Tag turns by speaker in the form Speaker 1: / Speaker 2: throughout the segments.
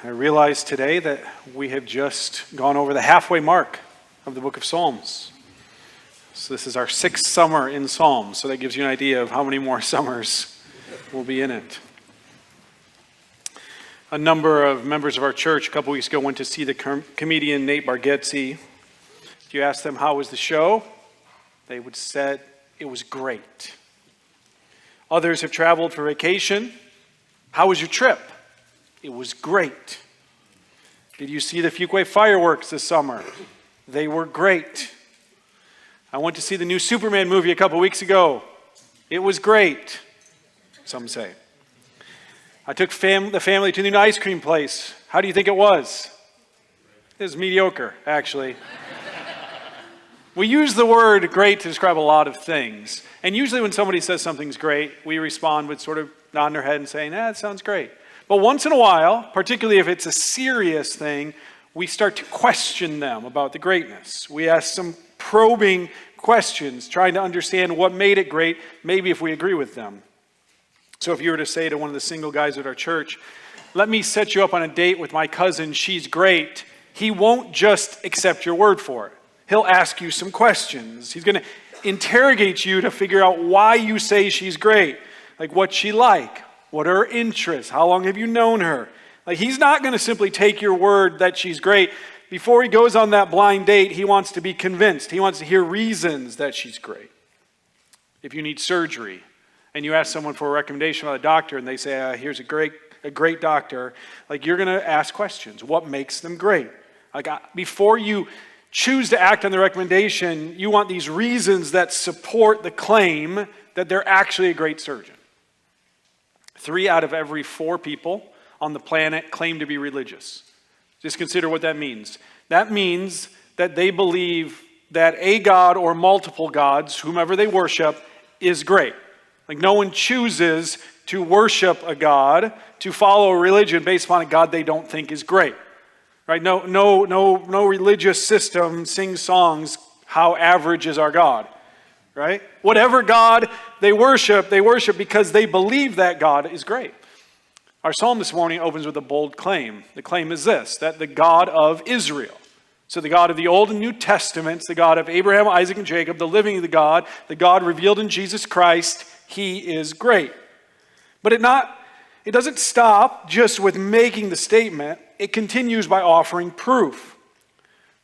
Speaker 1: I realized today that we have just gone over the halfway mark of the book of Psalms. So this is our 6th summer in Psalms, so that gives you an idea of how many more summers will be in it. A number of members of our church a couple weeks ago went to see the comedian Nate Bargatze. If you asked them how was the show, they would say it was great. Others have traveled for vacation. How was your trip? It was great. Did you see the Fuquay fireworks this summer? They were great. I went to see the new Superman movie a couple weeks ago. It was great, some say. I took the family to the new ice cream place. How do you think it was? It was mediocre, actually. We use the word great to describe a lot of things. And usually when somebody says something's great, we respond with sort of nodding our head and saying, that sounds great. But once in a while, particularly if it's a serious thing, we start to question them about the greatness. We ask some probing questions, trying to understand what made it great, maybe if we agree with them. So if you were to say to one of the single guys at our church, let me set you up on a date with my cousin, she's great, he won't just accept your word for it. He'll ask you some questions. He's going to interrogate you to figure out why you say she's great. Like what's she like? What are her interests? How long have you known her? Like he's not going to simply take your word that she's great. Before he goes on that blind date, he wants to be convinced. He wants to hear reasons that she's great. If you need surgery and you ask someone for a recommendation about a doctor and they say, here's a great doctor, like you're going to ask questions. What makes them great? Like before you choose to act on the recommendation, you want these reasons that support the claim that they're actually a great surgeon. 3 out of every 4 people on the planet claim to be religious. Just consider what that means. That means that they believe that a god or multiple gods, whomever they worship, is great. Like no one chooses to worship a god, to follow a religion based upon a god they don't think is great. Right? No religious system sings songs, how average is our God. Right? Whatever God they worship because they believe that God is great. Our psalm this morning opens with a bold claim. The claim is this, that the God of Israel, so the God of the Old and New Testaments, the God of Abraham, Isaac, and Jacob, the living God, the God revealed in Jesus Christ, he is great. But it doesn't stop just with making the statement. It continues by offering proof.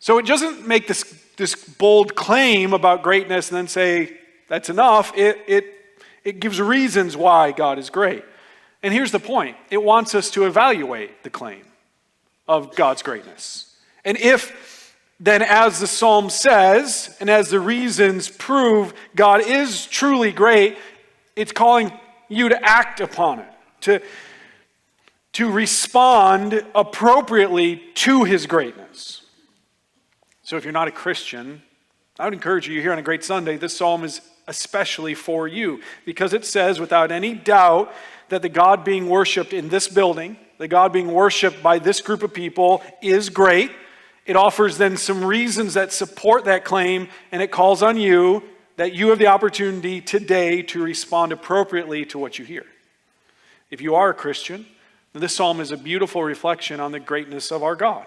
Speaker 1: So it doesn't make this bold claim about greatness and then say, that's enough. It gives reasons why God is great. And here's the point. It wants us to evaluate the claim of God's greatness. And if then, as the psalm says, and as the reasons prove God is truly great, it's calling you to act upon it, to respond appropriately to his greatness. So if you're not a Christian, I would encourage you here on a great Sunday, this psalm is especially for you because it says without any doubt that the God being worshiped in this building, the God being worshiped by this group of people is great. It offers then some reasons that support that claim, and it calls on you that you have the opportunity today to respond appropriately to what you hear. If you are a Christian, this psalm is a beautiful reflection on the greatness of our God.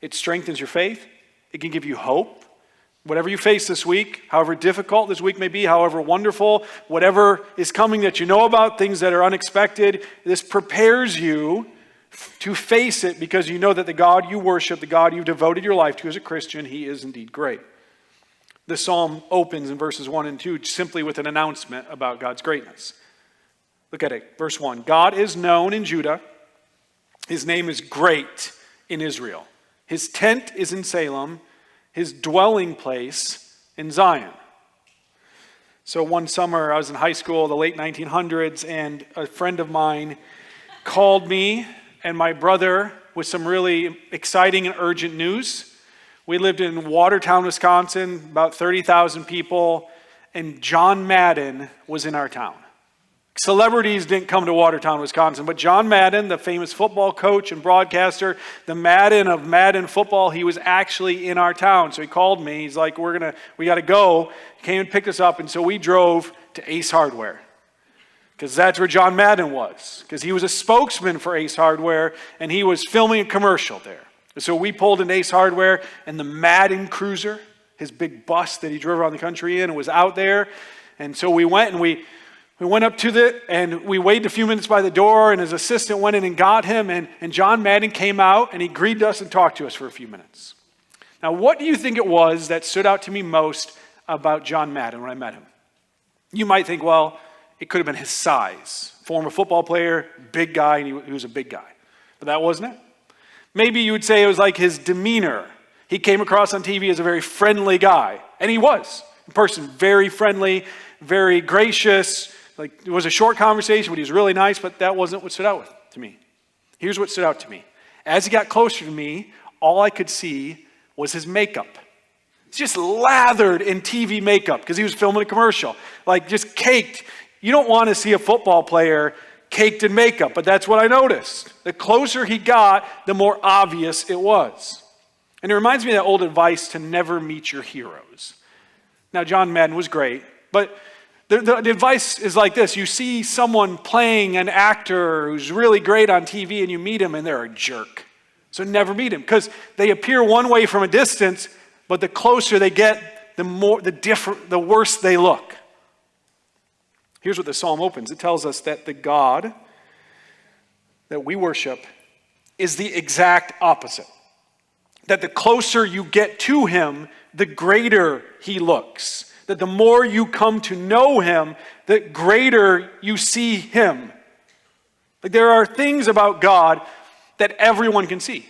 Speaker 1: It strengthens your faith. It can give you hope. Whatever you face this week, however difficult this week may be, however wonderful, whatever is coming that you know about, things that are unexpected, this prepares you to face it because you know that the God you worship, the God you've devoted your life to as a Christian, he is indeed great. The psalm opens in verses 1 and 2 simply with an announcement about God's greatness. Look at it. Verse 1. God is known in Judah. His name is great in Israel. His tent is in Salem. His dwelling place in Zion. So one summer I was in high school, the late 1900s, and a friend of mine called me and my brother with some really exciting and urgent news. We lived in Watertown, Wisconsin, about 30,000 people, and John Madden was in our town. Celebrities didn't come to Watertown, Wisconsin, but John Madden, the famous football coach and broadcaster, the Madden of Madden football, he was actually in our town. So he called me. He's like, we got to go. He came and picked us up, and so we drove to Ace Hardware. because that's where John Madden was, because he was a spokesman for Ace Hardware, and he was filming a commercial there. So we pulled into Ace Hardware, and the Madden Cruiser, his big bus that he drove around the country in, was out there. And so we went, and we went up to and we waited a few minutes by the door, and his assistant went in and got him, and John Madden came out, and he greeted us and talked to us for a few minutes. Now, what do you think it was that stood out to me most about John Madden when I met him? You might think, well, it could have been his size. Former football player, big guy, and he was a big guy. But that wasn't it. Maybe you would say it was like his demeanor. He came across on TV as a very friendly guy, and he was. In person, very friendly, very gracious. Like, it was a short conversation, but he was really nice, but that wasn't what stood out to me. Here's what stood out to me. As he got closer to me, all I could see was his makeup. He's just lathered in TV makeup because he was filming a commercial. Like, just caked. You don't want to see a football player caked in makeup, but that's what I noticed. The closer he got, the more obvious it was. And it reminds me of that old advice to never meet your heroes. Now, John Madden was great, but the advice is like this. You see someone playing an actor who's really great on TV, and you meet him, and they're a jerk. So never meet him, because they appear one way from a distance, but the closer they get, the worse they look. Here's what the psalm opens. It tells us that the God that we worship is the exact opposite. That the closer you get to him, the greater he looks. That the more you come to know him, the greater you see him. Like, there are things about God that everyone can see.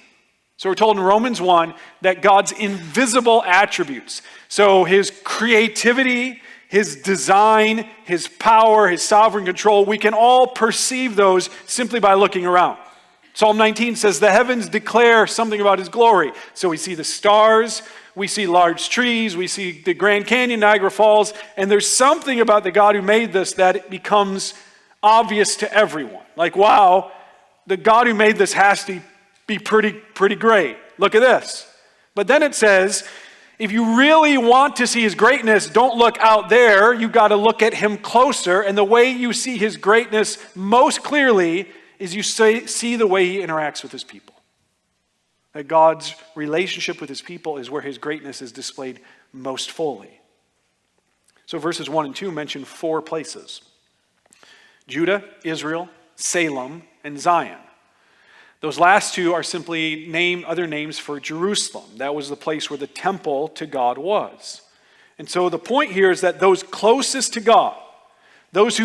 Speaker 1: So we're told in Romans 1 that God's invisible attributes, so his creativity, his design, his power, his sovereign control, we can all perceive those simply by looking around. Psalm 19 says the heavens declare something about his glory. So we see the stars, we see large trees, we see the Grand Canyon, Niagara Falls, and there's something about the God who made this that it becomes obvious to everyone. Like, wow, the God who made this has to be pretty great. Look at this. But then it says, if you really want to see his greatness, don't look out there. You've got to look at him closer. And the way you see his greatness most clearly is you see the way he interacts with his people. That God's relationship with his people is where his greatness is displayed most fully. So verses 1 and 2 mention 4 places: Judah, Israel, Salem, and Zion. Those last 2 are simply other names for Jerusalem. That was the place where the temple to God was. And so the point here is that those closest to God, those who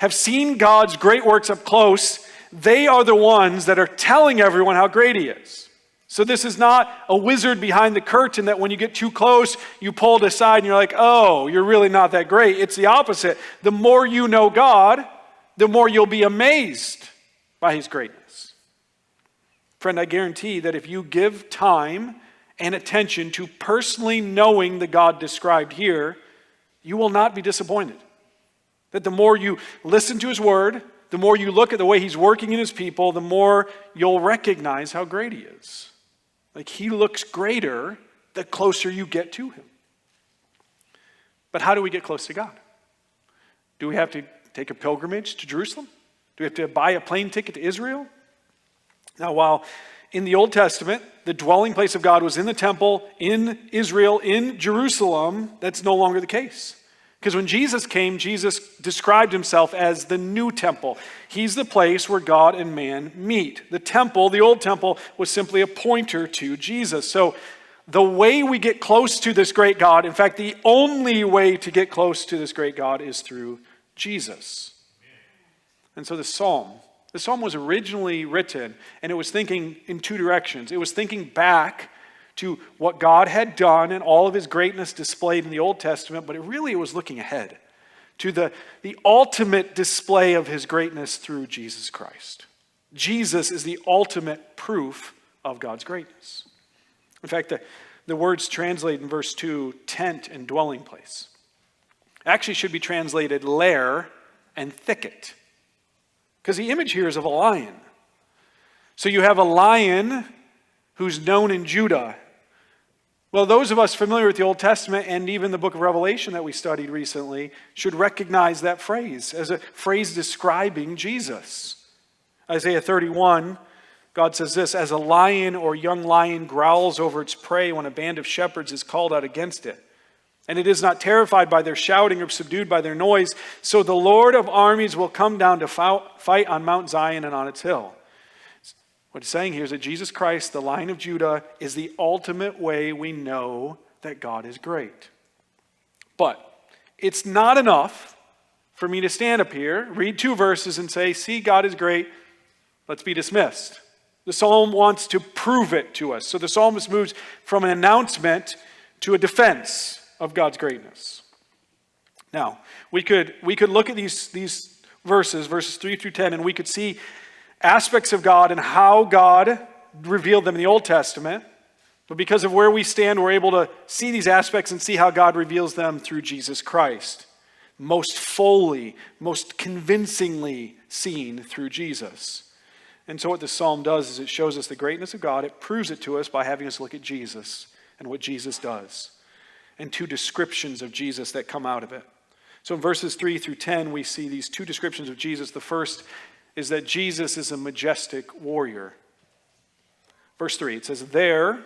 Speaker 1: have seen God's great works up close, they are the ones that are telling everyone how great he is. So this is not a wizard behind the curtain that when you get too close, you pull it aside and you're like, oh, you're really not that great. It's the opposite. The more you know God, the more you'll be amazed by his greatness. Friend, I guarantee that if you give time and attention to personally knowing the God described here, you will not be disappointed. That the more you listen to his word, the more you look at the way he's working in his people, the more you'll recognize how great he is. Like, he looks greater the closer you get to him. But how do we get close to God? Do we have to take a pilgrimage to Jerusalem? Do we have to buy a plane ticket to Israel? Now, while in the Old Testament, the dwelling place of God was in the temple, in Israel, in Jerusalem, that's no longer the case. Because when Jesus came, Jesus described himself as the new temple. He's the place where God and man meet. The temple, the old temple, was simply a pointer to Jesus. So the way we get close to this great God, in fact, the only way to get close to this great God is through Jesus. And so the psalm was originally written, and it was thinking in 2 directions. It was thinking back to what God had done and all of his greatness displayed in the Old Testament, but it was looking ahead to the ultimate display of his greatness through Jesus Christ. Jesus is the ultimate proof of God's greatness. In fact, the words translated in verse 2, tent and dwelling place, actually should be translated lair and thicket. Because the image here is of a lion. So you have a lion who's known in Judah. Well, those of us familiar with the Old Testament and even the book of Revelation that we studied recently should recognize that phrase as a phrase describing Jesus. Isaiah 31, God says this, "As a lion or young lion growls over its prey when a band of shepherds is called out against it, and it is not terrified by their shouting or subdued by their noise, so the Lord of armies will come down to fight on Mount Zion and on its hill." What it's saying here is that Jesus Christ, the Lion of Judah, is the ultimate way we know that God is great. But it's not enough for me to stand up here, read 2 verses and say, "See, God is great, let's be dismissed." The psalm wants to prove it to us. So the psalmist moves from an announcement to a defense of God's greatness. Now, we could look at these verses 3 through 10, and we could see aspects of God and how God revealed them in the Old Testament. But because of where we stand, we're able to see these aspects and see how God reveals them through Jesus Christ. Most fully, most convincingly seen through Jesus. And so what the psalm does is it shows us the greatness of God. It proves it to us by having us look at Jesus and what Jesus does. And 2 descriptions of Jesus that come out of it. So in verses 3 through 10, we see these 2 descriptions of Jesus. The first is that Jesus is a majestic warrior. Verse 3, it says, "There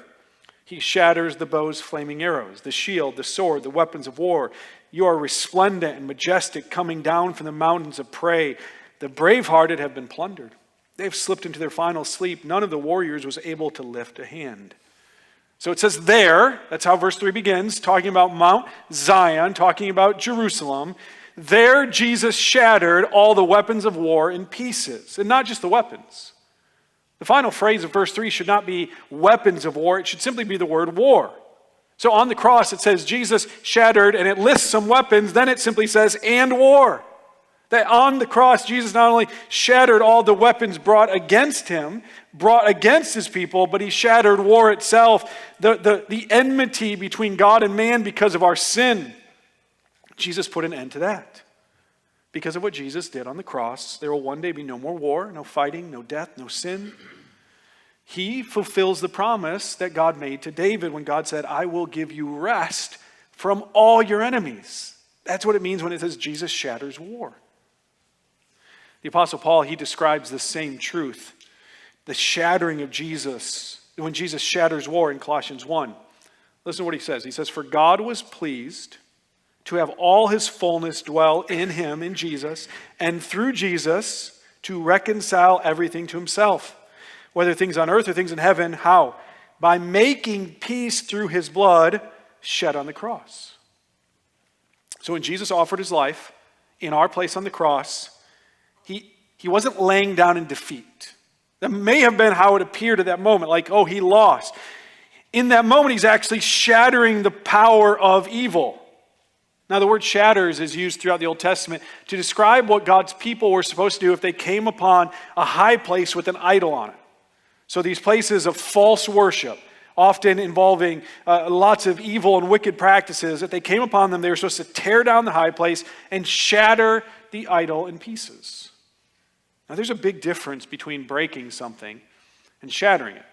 Speaker 1: he shatters the bow's flaming arrows, the shield, the sword, the weapons of war. You are resplendent and majestic, coming down from the mountains of prey. The brave-hearted have been plundered. They have slipped into their final sleep. None of the warriors was able to lift a hand." So it says there, that's how verse 3 begins, talking about Mount Zion, talking about Jerusalem. There Jesus shattered all the weapons of war in pieces. And not just the weapons. The final phrase of verse 3 should not be weapons of war. It should simply be the word war. So on the cross it says Jesus shattered, and it lists some weapons. Then it simply says, and war. That on the cross Jesus not only shattered all the weapons brought against him, brought against his people, but he shattered war itself. The enmity between God and man because of our sin. Jesus put an end to that. Because of what Jesus did on the cross, there will one day be no more war, no fighting, no death, no sin. He fulfills the promise that God made to David when God said, "I will give you rest from all your enemies." That's what it means when it says Jesus shatters war. The Apostle Paul, he describes the same truth. The shattering of Jesus, when Jesus shatters war in Colossians 1. Listen to what he says. He says, "For God was pleased to have all his fullness dwell in him, in Jesus, and through Jesus to reconcile everything to himself, whether things on earth or things in heaven." How? By making peace through his blood shed on the cross. So when Jesus offered his life in our place on the cross, he wasn't laying down in defeat. That may have been how it appeared at that moment, like, oh, he lost. In that moment, he's actually shattering the power of evil. Now, the word shatters is used throughout the Old Testament to describe what God's people were supposed to do if they came upon a high place with an idol on it. So these places of false worship, often involving lots of evil and wicked practices, if they came upon them, they were supposed to tear down the high place and shatter the idol in pieces. Now, there's a big difference between breaking something and shattering it.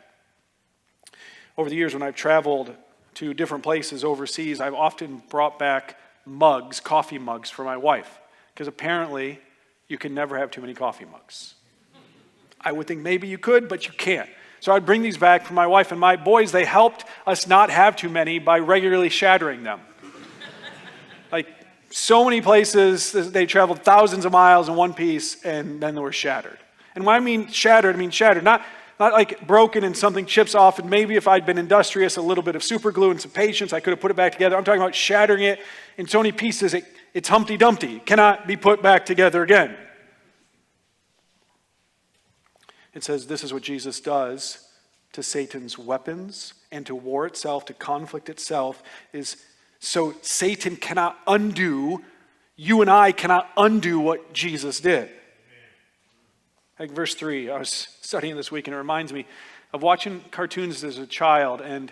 Speaker 1: Over the years, when I've traveled to different places overseas, I've often brought back mugs, coffee mugs for my wife, because apparently you can never have too many coffee mugs. I would think maybe you could, but you can't. So I'd bring these back for my wife, and my boys, they helped us not have too many by regularly shattering them. Like so many places, they traveled thousands of miles in one piece, and then they were shattered. And when I mean shattered, not like broken and something chips off, and maybe if I'd been industrious, a little bit of super glue and some patience, I could have put it back together. I'm talking about shattering it in so many pieces, it's Humpty Dumpty. It cannot be put back together again. It says this is what Jesus does to Satan's weapons and to war itself, to conflict itself, is so Satan cannot undo, you and I cannot undo what Jesus did. Like verse 3, I was studying this week, and it reminds me of watching cartoons as a child, and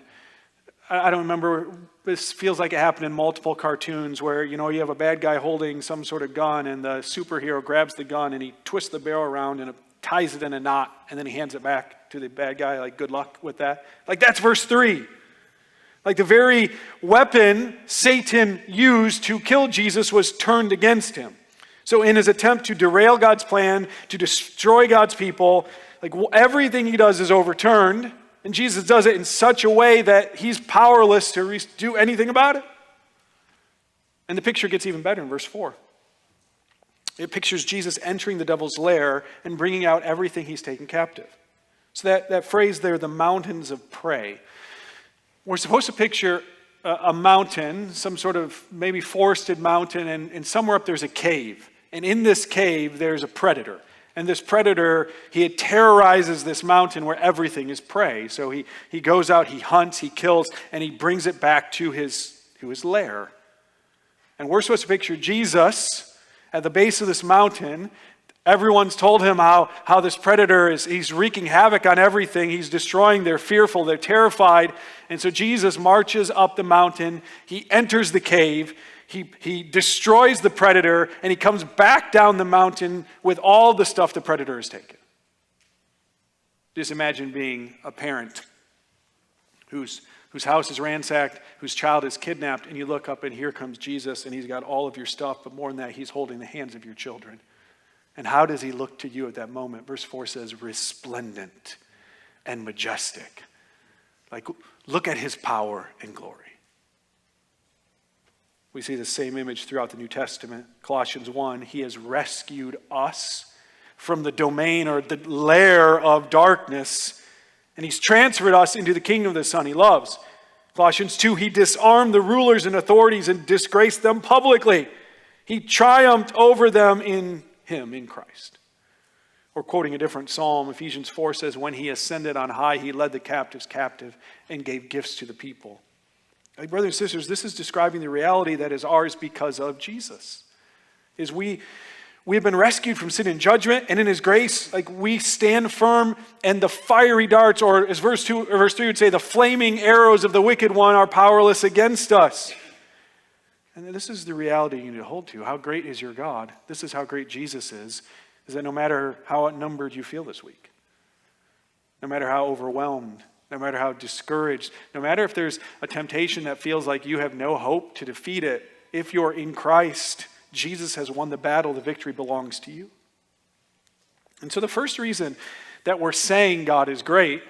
Speaker 1: I don't remember, this feels like it happened in multiple cartoons where, you have a bad guy holding some sort of gun, and the superhero grabs the gun, and he twists the barrel around and ties it in a knot, and then he hands it back to the bad guy, like, good luck with that. Like, that's verse 3. Like the very weapon Satan used to kill Jesus was turned against him. So in his attempt to derail God's plan, to destroy God's people, like everything he does is overturned. And Jesus does it in such a way that he's powerless to do anything about it. And the picture gets even better in verse 4. It pictures Jesus entering the devil's lair and bringing out everything he's taken captive. So that phrase there, the mountains of prey. We're supposed to picture a mountain, some sort of maybe forested mountain, and somewhere up there's a cave. And in this cave, there's a predator. And this predator, he terrorizes this mountain where everything is prey. So he goes out, he hunts, he kills, and he brings it back to his lair. And we're supposed to picture Jesus at the base of this mountain. Everyone's told him how this predator he's wreaking havoc on everything. He's destroying. They're fearful. They're terrified. And so Jesus marches up the mountain. He enters the cave. He destroys the predator, and he comes back down the mountain with all the stuff the predator has taken. Just imagine being a parent whose house is ransacked, whose child is kidnapped, and you look up and here comes Jesus, and he's got all of your stuff, but more than that, he's holding the hands of your children. And how does he look to you at that moment? Verse 4 says, resplendent and majestic. Like, look at his power and glory. We see the same image throughout the New Testament. Colossians 1, he has rescued us from the domain or the lair of darkness, and he's transferred us into the kingdom of the Son he loves. Colossians 2, he disarmed the rulers and authorities and disgraced them publicly. He triumphed over them in him, in Christ. Or quoting a different psalm, Ephesians 4 says, when he ascended on high, he led the captives captive and gave gifts to the people. Like, brothers and sisters, this is describing the reality that is ours because of Jesus. Is we have been rescued from sin and judgment, and in his grace, like, we stand firm, and the fiery darts, or as verse 3 would say, the flaming arrows of the wicked one are powerless against us. And this is the reality you need to hold to. How great is your God? This is how great Jesus is that no matter how outnumbered you feel this week, no matter how overwhelmed, no matter how discouraged, no matter if there's a temptation that feels like you have no hope to defeat it, if you're in Christ, Jesus has won the battle. The victory belongs to you. And so the first reason that we're saying God is great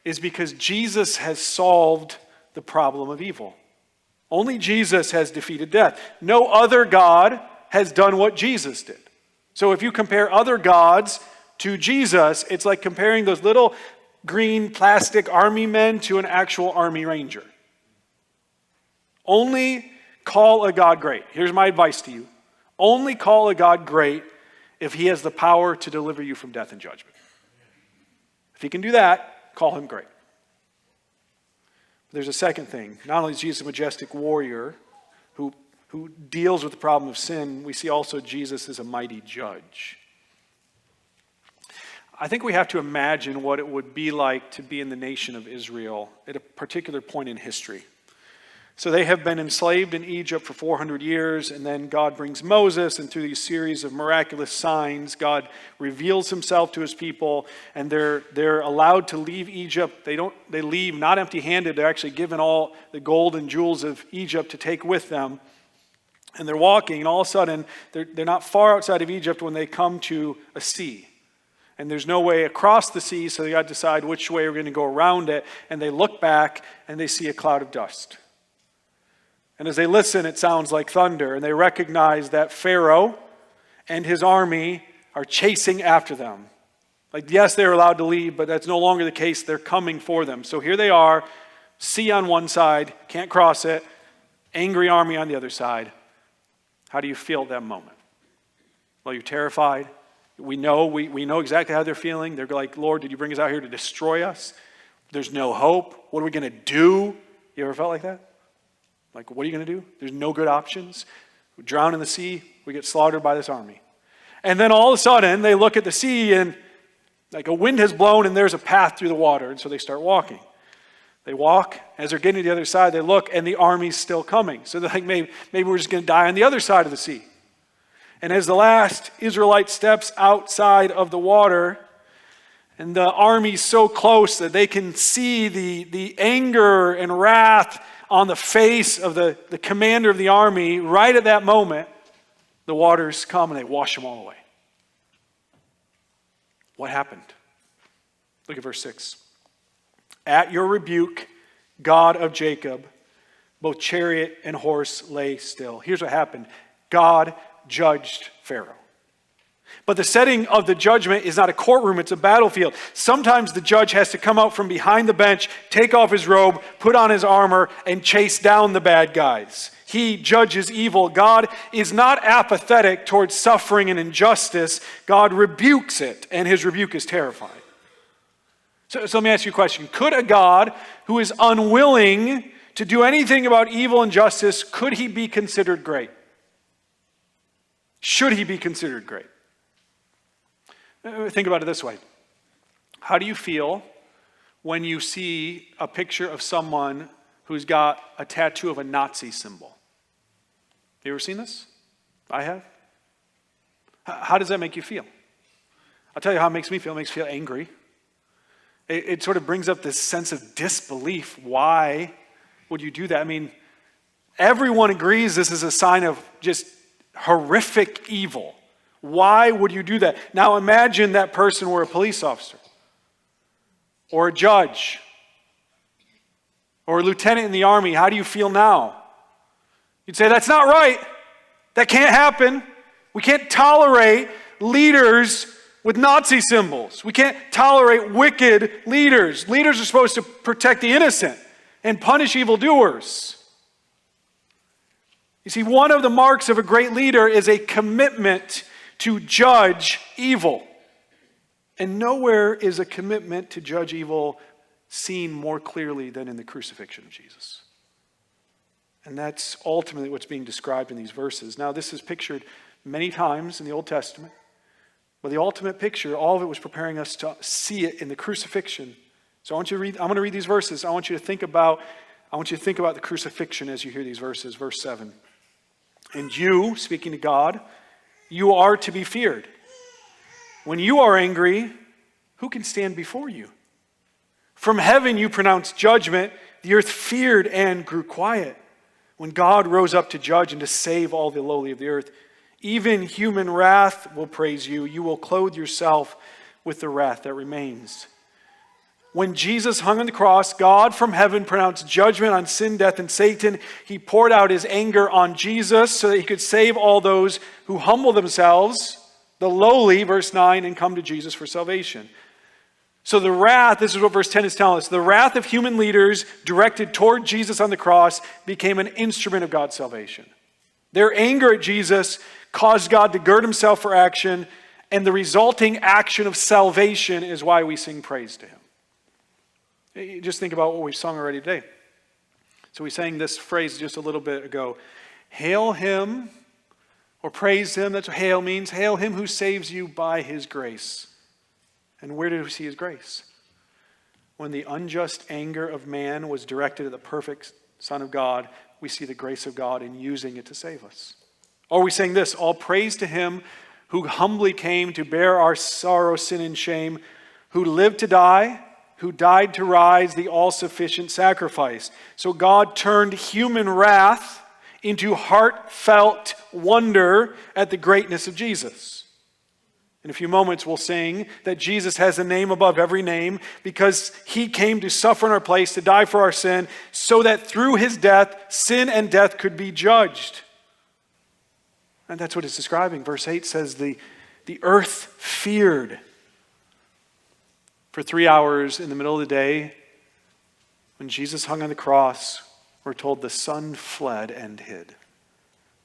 Speaker 1: is because Jesus has solved the problem of evil. Only Jesus has defeated death. No other God has done what Jesus did. So if you compare other gods to Jesus, it's like comparing those little green plastic army men to an actual army ranger. Only call a God great. Here's my advice to you. Only call a God great if he has the power to deliver you from death and judgment. If he can do that, call him great. There's a second thing. Not only is Jesus a majestic warrior who deals with the problem of sin, we see also Jesus is a mighty judge. I think we have to imagine what it would be like to be in the nation of Israel at a particular point in history. So they have been enslaved in Egypt for 400 years, and then God brings Moses, and through these series of miraculous signs, God reveals himself to his people, and they're allowed to leave Egypt. They leave not empty-handed. They're actually given all the gold and jewels of Egypt to take with them. And they're walking, and all of a sudden, they're not far outside of Egypt when they come to a sea. And there's no way across the sea, so they got to decide which way we're going to go around it. And they look back, and they see a cloud of dust. And as they listen, it sounds like thunder. And they recognize that Pharaoh and his army are chasing after them. Like, yes, they're allowed to leave, but that's no longer the case. They're coming for them. So here they are, sea on one side, can't cross it, angry army on the other side. How do you feel at that moment? Well, you're terrified. We know exactly how they're feeling. They're like, Lord, did you bring us out here to destroy us? There's no hope. What are we going to do? You ever felt like that? Like, what are you going to do? There's no good options. We drown in the sea. We get slaughtered by this army. And then all of a sudden, they look at the sea and like a wind has blown and there's a path through the water. And so they start walking. They walk. As they're getting to the other side, they look and the army's still coming. So they're like, maybe we're just going to die on the other side of the sea. And as the last Israelite steps outside of the water, and the army's so close that they can see the anger and wrath on the face of the commander of the army, right at that moment, the waters come and they wash them all away. What happened? Look at verse 6. At your rebuke, God of Jacob, both chariot and horse lay still. Here's what happened. God judged Pharaoh. But the setting of the judgment is not a courtroom, it's a battlefield. Sometimes the judge has to come out from behind the bench, take off his robe, put on his armor, and chase down the bad guys. He judges evil. God is not apathetic towards suffering and injustice. God rebukes it, and his rebuke is terrifying. So let me ask you a question. Could a God who is unwilling to do anything about evil and justice, could he be considered great? Should he be considered great? Think about it this way. How do you feel when you see a picture of someone who's got a tattoo of a Nazi symbol? You ever seen this? I have. How does that make you feel? I'll tell you how it makes me feel. It makes me feel angry. It sort of brings up this sense of disbelief. Why would you do that? I mean, everyone agrees this is a sign of just horrific evil. Why would you do that? Now imagine that person were a police officer or a judge or a lieutenant in the army. How do you feel now? You'd say, that's not right. That can't happen. We can't tolerate leaders with Nazi symbols. We can't tolerate wicked leaders. Leaders are supposed to protect the innocent and punish evildoers. You see, one of the marks of a great leader is a commitment to judge evil. And nowhere is a commitment to judge evil seen more clearly than in the crucifixion of Jesus. And that's ultimately what's being described in these verses. Now, this is pictured many times in the Old Testament. But the ultimate picture, all of it was preparing us to see it in the crucifixion. So I'm going to read these verses. I want you to think about the crucifixion as you hear these verses. Verse 7. And you, speaking to God, you are to be feared. When you are angry, who can stand before you? From heaven you pronounced judgment. The earth feared and grew quiet. When God rose up to judge and to save all the lowly of the earth, even human wrath will praise you. You will clothe yourself with the wrath that remains. When Jesus hung on the cross, God from heaven pronounced judgment on sin, death, and Satan. He poured out his anger on Jesus so that he could save all those who humble themselves, the lowly, verse 9, and come to Jesus for salvation. So the wrath, this is what verse 10 is telling us, the wrath of human leaders directed toward Jesus on the cross became an instrument of God's salvation. Their anger at Jesus caused God to gird himself for action, and the resulting action of salvation is why we sing praise to him. Just think about what we've sung already today. So we sang this phrase just a little bit ago. Hail him, or praise him, that's what hail means. Hail him who saves you by his grace. And where did we see his grace? When the unjust anger of man was directed at the perfect Son of God, we see the grace of God in using it to save us. Or we saying this, all praise to him who humbly came to bear our sorrow, sin, and shame, who lived to die, who died to rise, the all-sufficient sacrifice. So God turned human wrath into heartfelt wonder at the greatness of Jesus. In a few moments, we'll sing that Jesus has a name above every name because he came to suffer in our place, to die for our sin, so that through his death, sin and death could be judged. And that's what it's describing. Verse 8 says, the earth feared. For 3 hours in the middle of the day, when Jesus hung on the cross, we're told the sun fled and hid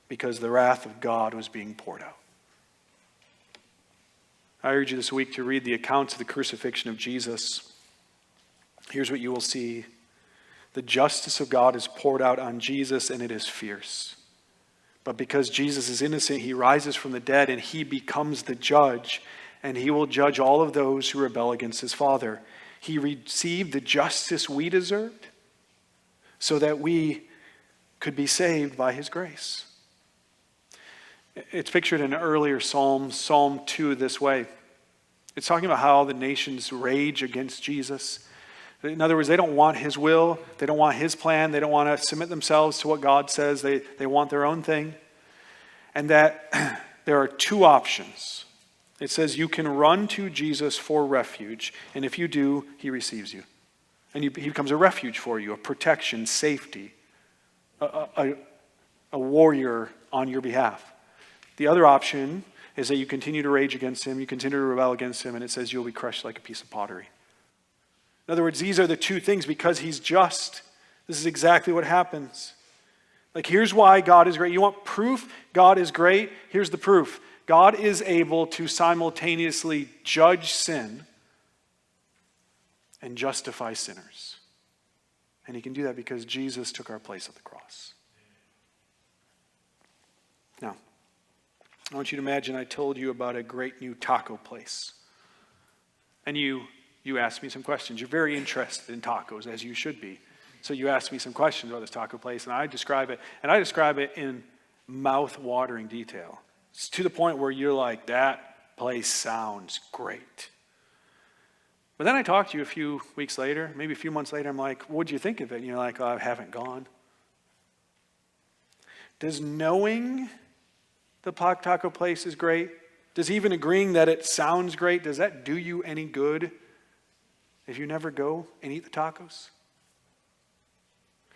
Speaker 1: because the wrath of God was being poured out. I urge you this week to read the accounts of the crucifixion of Jesus. Here's what you will see. The justice of God is poured out on Jesus, and it is fierce. But because Jesus is innocent, he rises from the dead, and he becomes the judge, and he will judge all of those who rebel against his Father. He received the justice we deserved so that we could be saved by his grace. It's pictured in an earlier psalm, Psalm 2, this way. It's talking about how the nations rage against Jesus. In other words, they don't want his will. They don't want his plan. They don't want to submit themselves to what God says. They want their own thing. And that there are two options. It says you can run to Jesus for refuge. And if you do, he receives you. And he becomes a refuge for you, a protection, safety, a warrior on your behalf. The other option is that you continue to rage against him. You continue to rebel against him. And it says you'll be crushed like a piece of pottery. In other words, these are the two things. Because he's just, this is exactly what happens. Like, here's why God is great. You want proof God is great? Here's the proof. God is able to simultaneously judge sin and justify sinners. And he can do that because Jesus took our place at the cross. Now, I want you to imagine I told you about a great new taco place. And you asked me some questions. You're very interested in tacos, as you should be. So you asked me some questions about this taco place, and I describe it in mouth-watering detail. It's to the point where you're like, that place sounds great. But then I talked to you a few weeks later, maybe a few months later, I'm like, what'd you think of it? And you're like, oh, I haven't gone. Does knowing the taco place is great, does even agreeing that it sounds great, does that do you any good if you never go and eat the tacos?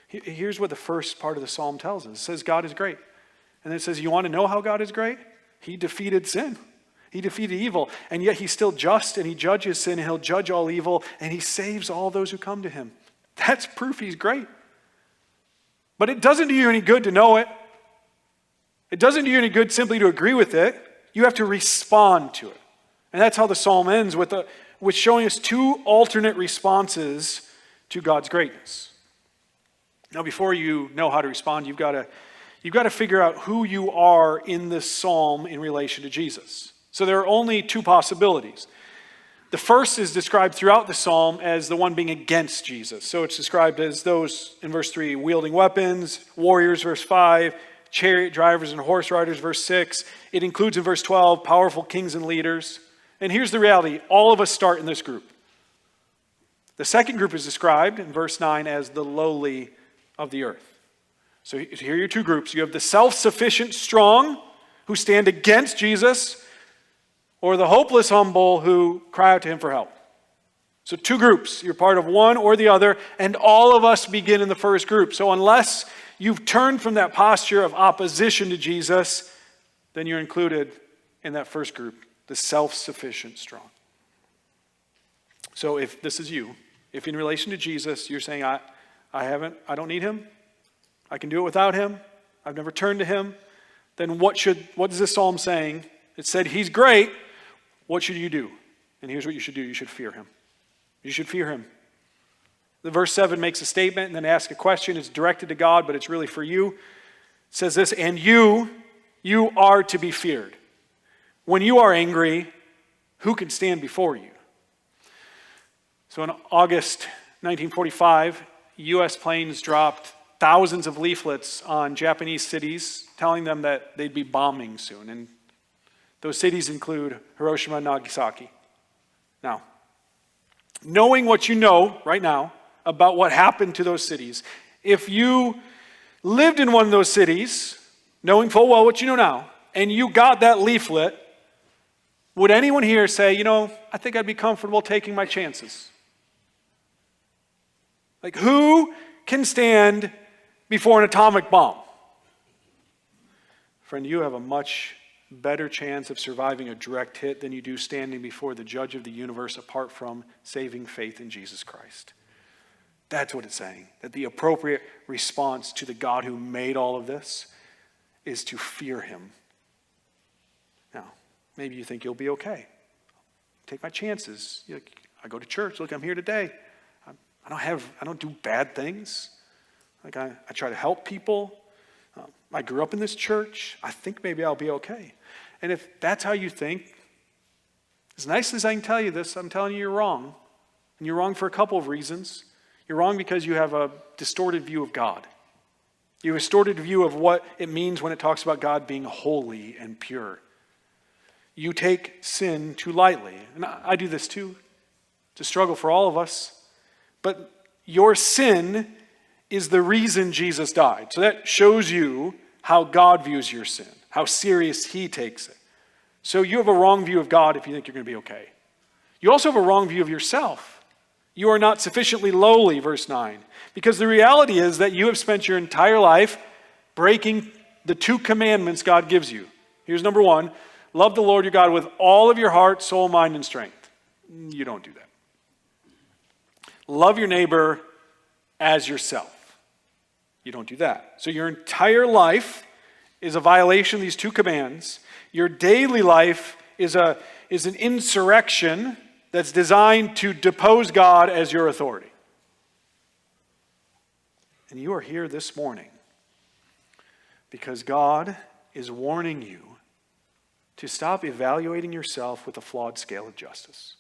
Speaker 1: Here's what the first part of the psalm tells us. It says God is great. And then it says, you want to know how God is great? He defeated sin. He defeated evil. And yet he's still just, and he judges sin, and he'll judge all evil, and he saves all those who come to him. That's proof he's great. But it doesn't do you any good to know it. It doesn't do you any good simply to agree with it. You have to respond to it. And that's how the psalm ends, with showing us two alternate responses to God's greatness. Now, before you know how to respond, you've got to figure out who you are in this psalm in relation to Jesus. So there are only two possibilities. The first is described throughout the psalm as the one being against Jesus. So it's described as those, in verse 3, wielding weapons, warriors, verse 5, chariot drivers and horse riders, verse 6. It includes in verse 12, powerful kings and leaders. And here's the reality. All of us start in this group. The second group is described in verse 9 as the lowly of the earth. So here are your two groups. You have the self-sufficient strong who stand against Jesus, or the hopeless humble who cry out to him for help. So two groups. You're part of one or the other, and all of us begin in the first group. So unless you've turned from that posture of opposition to Jesus, then you're included in that first group, the self-sufficient strong. So if this is you, if in relation to Jesus, you're saying, I don't need him, I can do it without him, I've never turned to him, then what is this psalm saying? It said he's great. What should you do? And here's what you should do. You should fear him. You should fear him. The verse 7 makes a statement and then asks a question. It's directed to God, but it's really for you. It says this, and you are to be feared. When you are angry, who can stand before you? So in August 1945, U.S. planes dropped thousands of leaflets on Japanese cities telling them that they'd be bombing soon. And those cities include Hiroshima and Nagasaki. Now, knowing what you know right now about what happened to those cities, if you lived in one of those cities, knowing full well what you know now, and you got that leaflet, would anyone here say, I think I'd be comfortable taking my chances? Like, who can stand before an atomic bomb? Friend, you have a much better chance of surviving a direct hit than you do standing before the judge of the universe apart from saving faith in Jesus Christ. That's what it's saying. That the appropriate response to the God who made all of this is to fear him. Now, maybe you think you'll be okay. Take my chances. I go to church. Look, I'm here today. I don't do bad things. Like I try to help people. I grew up in this church. I think maybe I'll be okay. And if that's how you think, as nice as I can tell you this, I'm telling you you're wrong. And you're wrong for a couple of reasons. You're wrong because you have a distorted view of God. You have a distorted view of what it means when it talks about God being holy and pure. You take sin too lightly. And I do this too. It's a struggle for all of us. But your sin is the reason Jesus died. So that shows you how God views your sin, how serious he takes it. So you have a wrong view of God if you think you're going to be okay. You also have a wrong view of yourself. You are not sufficiently lowly, verse 9. Because the reality is that you have spent your entire life breaking the 2 commandments God gives you. Here's number 1. Love the Lord your God with all of your heart, soul, mind, and strength. You don't do that. Love your neighbor as yourself. You don't do that. So your entire life is a violation of these 2 commands. Your daily life is an insurrection that's designed to depose God as your authority. And you are here this morning because God is warning you to stop evaluating yourself with a flawed scale of justice.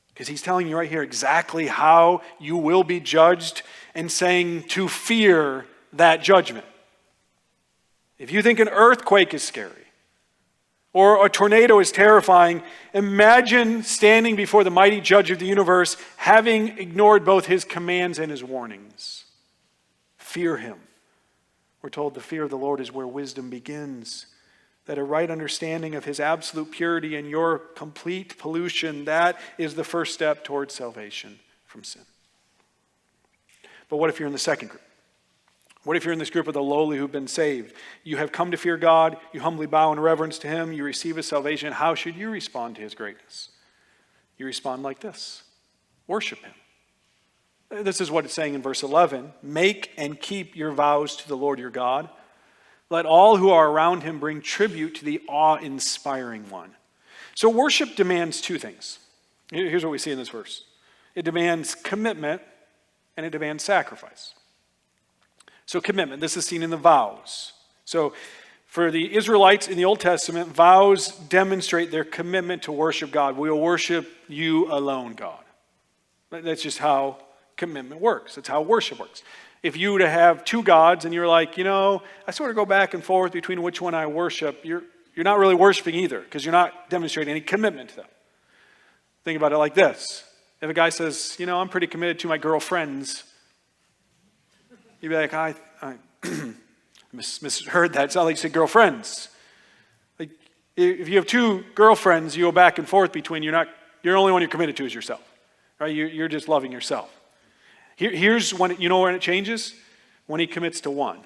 Speaker 1: Because he's telling you right here exactly how you will be judged and saying to fear that judgment. If you think an earthquake is scary or a tornado is terrifying, imagine standing before the mighty judge of the universe having ignored both his commands and his warnings. Fear him. We're told the fear of the Lord is where wisdom begins. That a right understanding of his absolute purity and your complete pollution, that is the first step towards salvation from sin. But what if you're in the second group? What if you're in this group of the lowly who've been saved? You have come to fear God, you humbly bow in reverence to him, you receive his salvation. How should you respond to his greatness? You respond like this. Worship him. This is what it's saying in verse 11. Make and keep your vows to the Lord your God. Let all who are around him bring tribute to the awe-inspiring one. So worship demands 2 things. Here's what we see in this verse. It demands commitment and it demands sacrifice. So commitment, this is seen in the vows. So for the Israelites in the Old Testament, vows demonstrate their commitment to worship God. We will worship you alone, God. That's just how commitment works. That's how worship works. If you were to have 2 gods and you're like, I sort of go back and forth between which one I worship, you're not really worshiping either because you're not demonstrating any commitment to them. Think about it like this. If a guy says, I'm pretty committed to my girlfriends, you'd be like, I misheard that. It sounded like you said girlfriends. Like, if you have 2 girlfriends, you go back and forth between, you're the only one you're committed to is yourself. Right? You're just loving yourself. Here's when, when it changes? When he commits to one.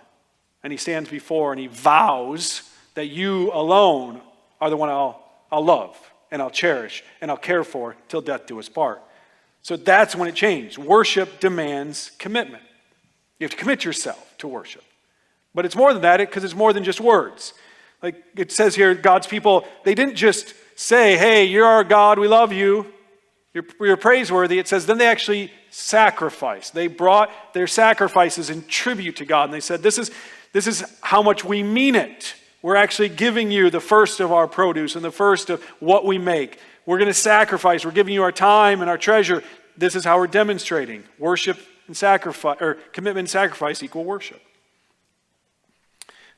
Speaker 1: And he stands before and he vows that you alone are the one I'll love and I'll cherish and I'll care for till death do us part. So that's when it changed. Worship demands commitment. You have to commit yourself to worship. But it's more than that because it's more than just words. Like it says here, God's people, they didn't just say, hey, you're our God, we love you. You're praiseworthy. It says then they actually sacrificed. They brought their sacrifices in tribute to God. And they said, this is how much we mean it. We're actually giving you the first of our produce and the first of what we make. We're going to sacrifice. We're giving you our time and our treasure. This is how we're demonstrating. Worship and sacrifice, or commitment and sacrifice equal worship.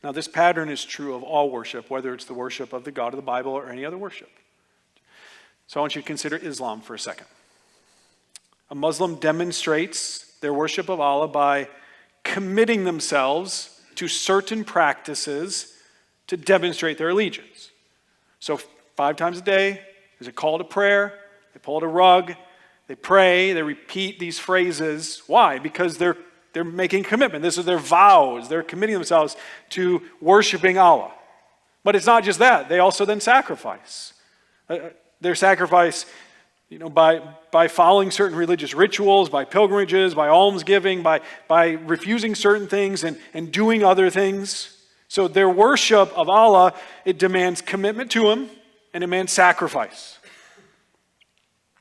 Speaker 1: Now this pattern is true of all worship, whether it's the worship of the God of the Bible or any other worship. So I want you to consider Islam for a second. A Muslim demonstrates their worship of Allah by committing themselves to certain practices to demonstrate their allegiance. So 5 times a day, there's a call to prayer. They pull out a rug. They pray. They repeat these phrases. Why? Because they're making commitment. This is their vows. They're committing themselves to worshiping Allah. But it's not just that. They also then sacrifice. Their sacrifice, by following certain religious rituals, by pilgrimages, by almsgiving, by refusing certain things and doing other things. So their worship of Allah, it demands commitment to Him and it demands sacrifice.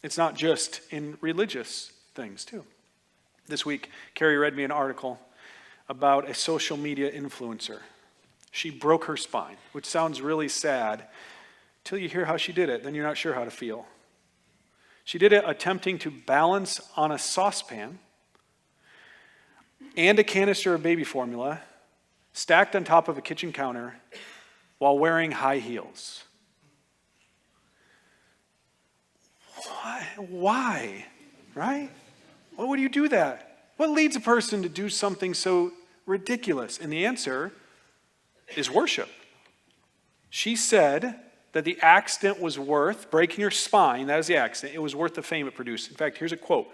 Speaker 1: It's not just in religious things too. This week, Carrie read me an article about a social media influencer. She broke her spine, which sounds really sad. Till you hear how she did it, then you're not sure how to feel. She did it attempting to balance on a saucepan and a canister of baby formula stacked on top of a kitchen counter while wearing high heels. Why? Right? Why would you do that? What leads a person to do something so ridiculous? And the answer is worship. She said that the accident was worth breaking her spine. That is the accident. It was worth the fame it produced. In fact, here's a quote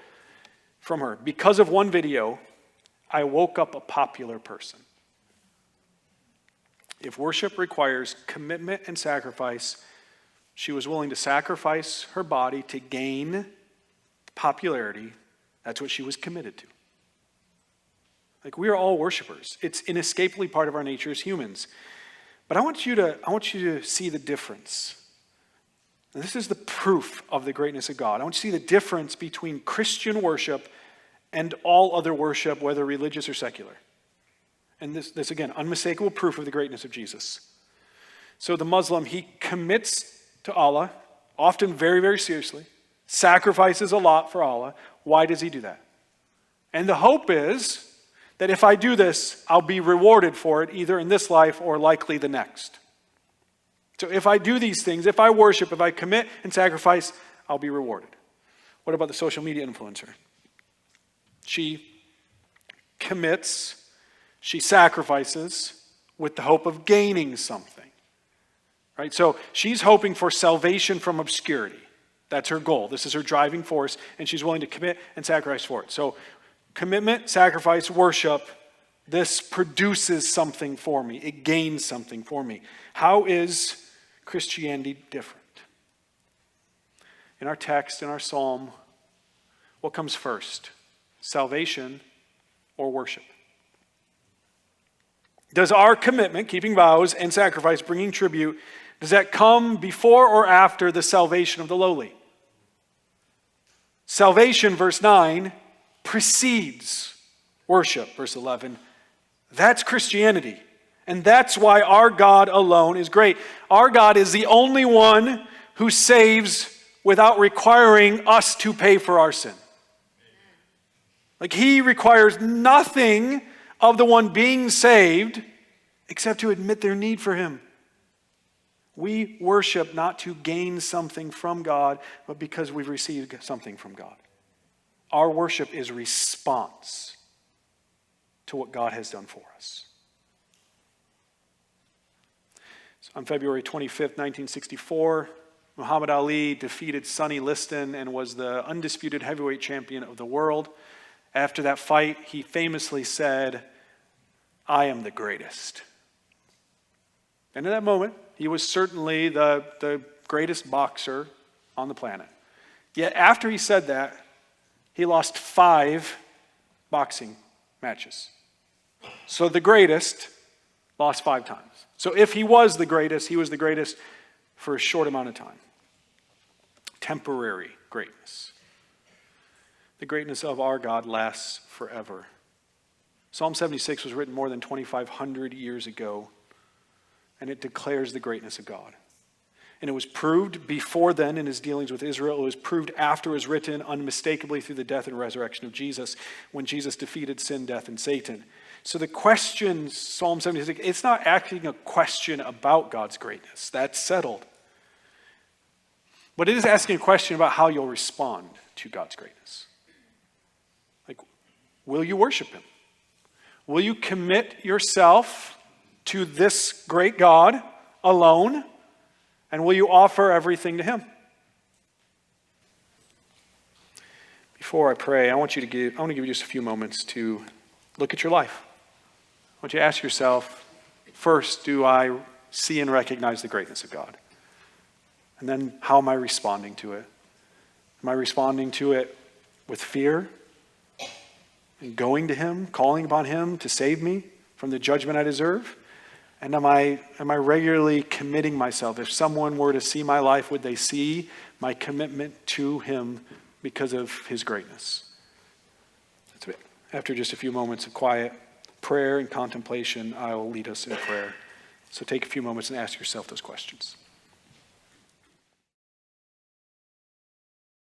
Speaker 1: from her. Because of one video, I woke up a popular person. If worship requires commitment and sacrifice, she was willing to sacrifice her body to gain popularity. That's what she was committed to. Like, we are all worshipers. It's inescapably part of our nature as humans. But I want you to see the difference. And this is the proof of the greatness of God. I want you to see the difference between Christian worship and all other worship, whether religious or secular. And this again, unmistakable proof of the greatness of Jesus. So the Muslim, he commits to Allah, often very, very seriously, sacrifices a lot for Allah. Why does he do that? And the hope is that if I do this, I'll be rewarded for it, either in this life or likely the next. So if I do these things, if I worship, if I commit and sacrifice, I'll be rewarded. What about the social media influencer? She commits, she sacrifices with the hope of gaining something. Right? So she's hoping for salvation from obscurity. That's her goal. This is her driving force, and she's willing to commit and sacrifice for it. So commitment, sacrifice, worship, this produces something for me. It gains something for me. How is Christianity different? In our text, in our psalm, what comes first? Salvation or worship? Does our commitment, keeping vows and sacrifice, bringing tribute, does that come before or after the salvation of the lowly? Salvation, verse 9, precedes worship, verse 11. That's Christianity. And that's why our God alone is great. Our God is the only one who saves without requiring us to pay for our sin. Like, he requires nothing of the one being saved except to admit their need for him. We worship not to gain something from God, but because we've received something from God. Our worship is response to what God has done for us. So on February 25th, 1964, Muhammad Ali defeated Sonny Liston and was the undisputed heavyweight champion of the world. After that fight, he famously said, "I am the greatest." And in that moment, he was certainly the greatest boxer on the planet. Yet after he said that, he lost 5 boxing matches. So the greatest lost 5 times. So if he was the greatest, he was the greatest for a short amount of time. Temporary greatness. The greatness of our God lasts forever. Psalm 76 was written more than 2,500 years ago, and it declares the greatness of God. And it was proved before then in his dealings with Israel. It was proved after it was written unmistakably through the death and resurrection of Jesus, when Jesus defeated sin, death, and Satan. So the question, Psalm 76, it's not asking a question about God's greatness. That's settled. But it is asking a question about how you'll respond to God's greatness. Like, will you worship him? Will you commit yourself to this great God alone? And will you offer everything to him? Before I pray, I want to give you just a few moments to look at your life. I want you to ask yourself, first, do I see and recognize the greatness of God? And then, how am I responding to it? Am I responding to it with fear? And going to him, calling upon him to save me from the judgment I deserve? And am I regularly committing myself? If someone were to see my life, would they see my commitment to him because of his greatness? That's it. After just a few moments of quiet prayer and contemplation, I will lead us in prayer. So take a few moments and ask yourself those questions.